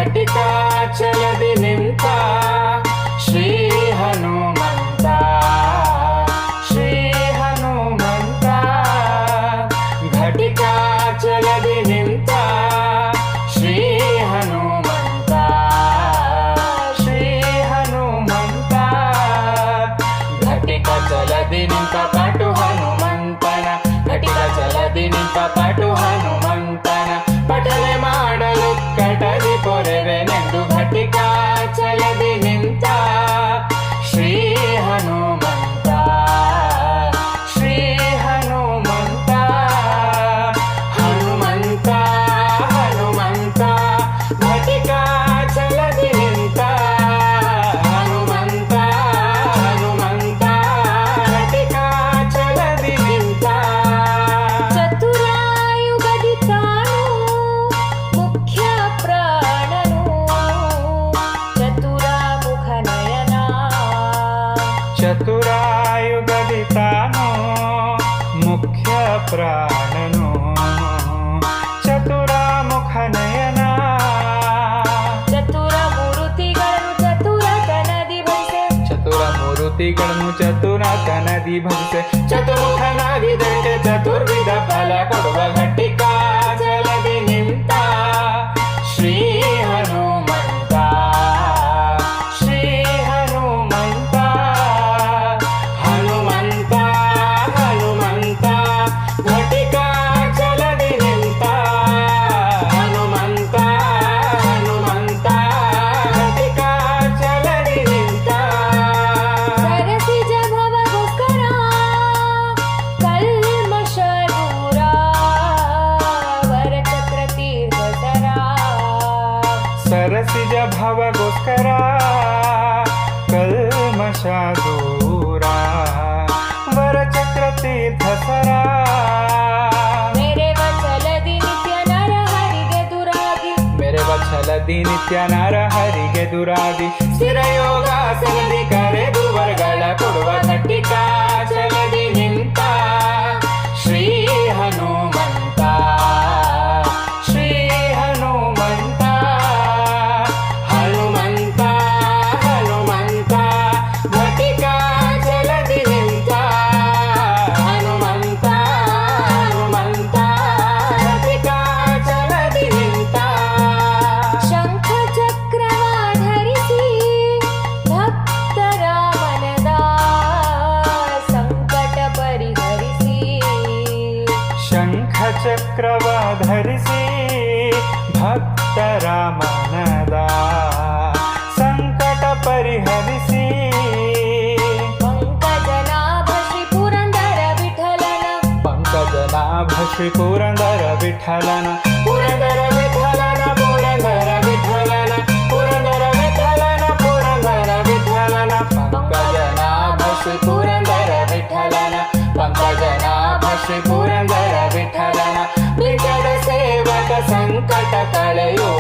ಘಟಿಕಾಚಲದಿ ನಿಂತ ಶ್ರೀ ಹನುಮಂತ ಶ್ರೀ ಹನುಮಂತ ಘಟಿಕಾಚಲದಿ ನಿಂತ ಶ್ರೀ ಹನುಮಂತ ಶ್ರೀ ಹನುಮಂತ ಘಟಿಕಾಚಲದಿ ನಿಂತ ಪಾಟು ಹನುಮಂತನ ಘಟಿಕಾಚಲದಿ ನಿಂತ ಪಾಟು ಹನುಮಂತನ ಪಠನೆ ಮಾಡಲು ಕಟದಿ ಪೊರೆವೆನೆಂದು ಘಟಿಕಾಚಲದಿ ನಿಂತ ಶ್ರೀ ಹನುಮಂತ ಶ್ರೀ ಹನುಮಂತ ಹನುಮಂತ ಹನುಮಂತ ಘಟಿಕಾಚಲದಿ ನಿಂತ ಹನುಮಂತ ಹನುಮಂತ ಘಟಿಕಾಚಲದಿ ನಿಂತ ಚತುರಾಯುಗದಿ ತಾನು ಮುಖ್ಯ ಪ್ರಾಣನು ಚತುರಾಮುಖ ನಯನ ಚತುರಾಯುಗದಿ ತಾನು ಮುಖ್ಯ ಪ್ರಾಣನು ಚತುರಾಮುಖ ನಯನ ಚತುರ ಮೂರುತಿಗಳನ್ನು ಚತುರತನದಿ ಭಜಿಸೆ ಚತುರ ಮೂರುತಿಗಳನ್ನು ಚತುರತನದಿ ಭಜಿಸೆ ಚತುರ್ಮುಖನಾಗಿದ್ದಕ್ಕೆ ಚತುರ್ವಿಧ ಫಲ ಕೊಡುವ ಘಟಿಕಾಚಲದಿ ನಿಂತ ಶ್ರೀ ಹನುಮಂತ ಶ್ರೀ ಹನುಮಂತ ಹನುಮಂತ ಹನುಮಂತ ಘಟಿಕಾಚಲದಿ ನಿಂತ ಹನುಮಂತ ಹನುಮಂತ ಘಟಿಕಾಚಲದಿ ನಿಂತ ಸರಸಿಜ ಭವಗೋಸ್ಕರ ಕಲ್ಮಶ ದೂರ ವರಚಕ್ರ ತೀರ್ಥಸರ ಸರಸಿಜ ಭವಗೋಸ್ಕರ ಕಲ್ಮಶ ದೂರ ವರಚಕ್ರ ತೀರ್ಥಸರ ಮೇರೆ ವಚಲದಿ ನಿತ್ಯ ನರ ಹರಿಗೆ ದುರಾಗಿ ಮೇರೆ ವತ್ಸಲದಿ ನಿತ್ಯ ನರ ಹರಿಗೆ ದುರಾದಿ ಸ್ಥಿರಯೋಗಾಸನದಿ ಕರೆದು ವರ್ಗಳ ಕೊಡುವ ಘಟಿಕಾಚಲದಿ ನಿಂತ ಶ್ರೀ ಹನುಮಂತ ಶ್ರೀ ಹನುಮಂತ ಹನುಮಂತ ಹನುಮಂತ ಘಟಿಕಾಚಲದಿ ನಿಂತ ಹನುಮಂತ ಹನುಮಂತ ಘಟಿಕಾಚಲದಿ ನಿಂತ ಶಂಖ ಚಕ್ರವಾಧರಿಸಿ ಭಕ್ತರ ಮನದ ಸಂಕಟ ಪರಿಹರಿಸಿ ಶಂಖ ಚಕ್ರವಾಧರಿಸಿ ಭಕ್ತರ ಮನದ ಸಂಕಟ ಪರಿಹರಿಸಿ ಪಂಕಜನಾಭ ಶ್ರೀ ಪುರಂದರ ವಿಠಲನ ಪಂಕಜನಾಭ ಶ್ರೀ ಪುರಂದರ ವಿಠಲನ ಪುರಂದರ ವಿಠಲನ ಪುರಂದರ ವಿಠಲನ ಪುರಂದರ ವಿಠಲನ ಪುರಂದರ ವಿಠಲನ ಪಂಕಜನಾಭ ಶ್ರೀ ಪುರಂದರ ವಿಠಲನ ಪಂಕಜನಾಭ ಶ್ರೀ ಪುರಂದರ ವಿಠಲನ ವಿಠಲ ಸೇವಕ ಸಂಕಟ ಕಳೆಯುವ